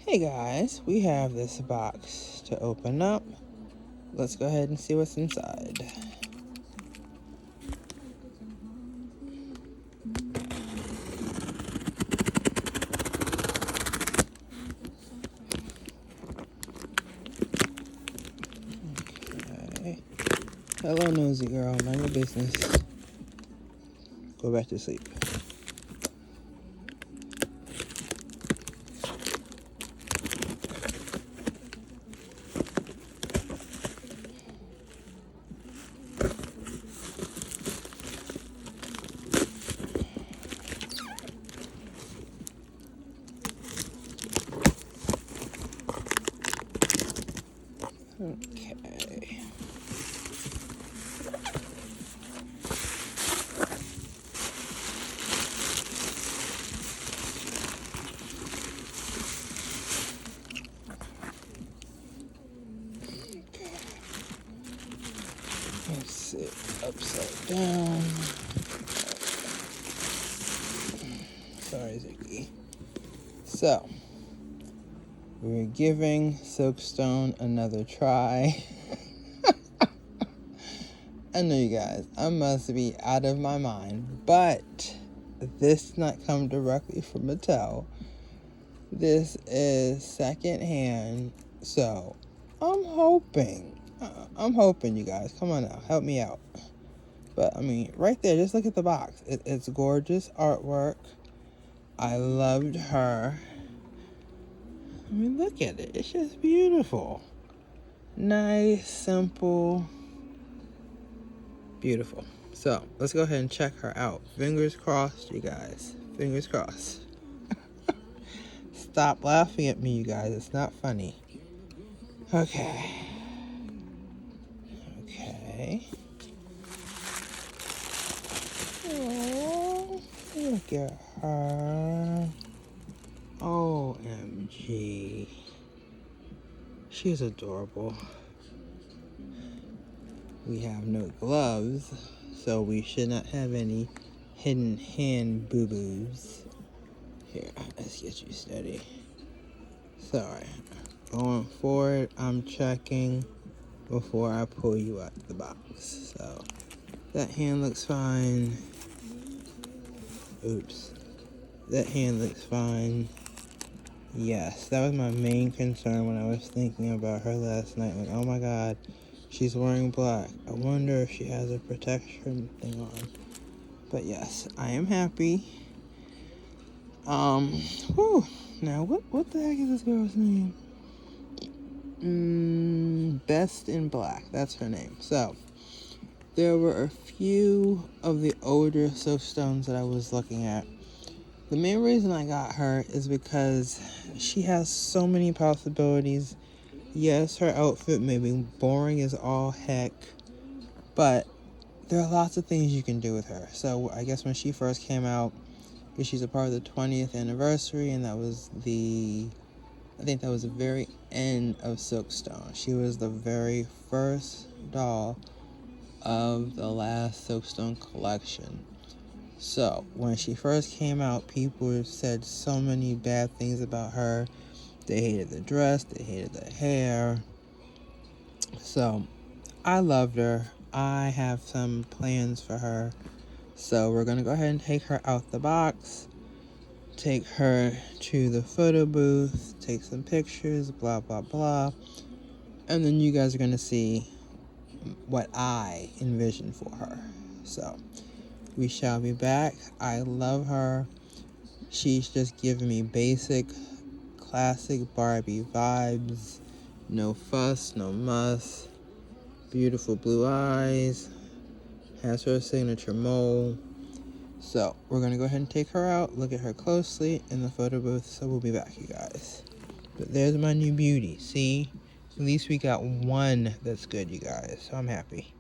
Hey guys, we have this box to open up. Let's go ahead and see what's inside. Okay. Hello, nosy girl. Mind your business. Go back to sleep. Okay. Let's sit upside down. Sorry, Ziggy. So, we're giving Silkstone another try. I know you guys, I must be out of my mind, but this did not come directly from Mattel. This is secondhand, so I'm hoping you guys, come on now, help me out. But I mean, right there, just look at the box. It's gorgeous artwork. I loved her. I mean, look at it. It's just beautiful. Nice, simple, beautiful. So let's go ahead and check her out. Fingers crossed, you guys. Fingers crossed. Stop laughing at me, you guys. It's not funny. Okay. Okay. Oh, look at her. OMG. She's adorable. We have no gloves, so we should not have any hidden hand boo-boos. Here, let's get you steady. Sorry. Going forward, I'm checking before I pull you out the box. So, that hand looks fine. Oops. That hand looks fine. Yes, that was my main concern when I was thinking about her last night. Like, oh my god, she's wearing black. I wonder if she has a protection thing on. But yes, I am happy. Whew. Now, what the heck is this girl's name? Best in Black. That's her name. So, there were a few of the older Silkstones that I was looking at. The main reason I got her is because she has so many possibilities. Yes, her outfit may be boring as all heck, but there are lots of things you can do with her. So I guess when she first came out, because she's a part of the 20th anniversary, and I think that was the very end of Silkstone. She was the very first doll of the last Silkstone collection. So, when she first came out, people said so many bad things about her. They hated the dress, they hated the hair. So, I loved her. I have some plans for her. So, we're going to go ahead and take her out the box, take her to the photo booth, take some pictures, blah, blah, blah. And then you guys are going to see what I envision for her. So, we shall be back. I love her. She's just giving me basic, classic Barbie vibes. No fuss, no muss. Beautiful blue eyes. Has her signature mole. So, we're going to go ahead and take her out, look at her closely in the photo booth. So, we'll be back, you guys. But there's my new beauty. See? At least we got one that's good, you guys. So, I'm happy.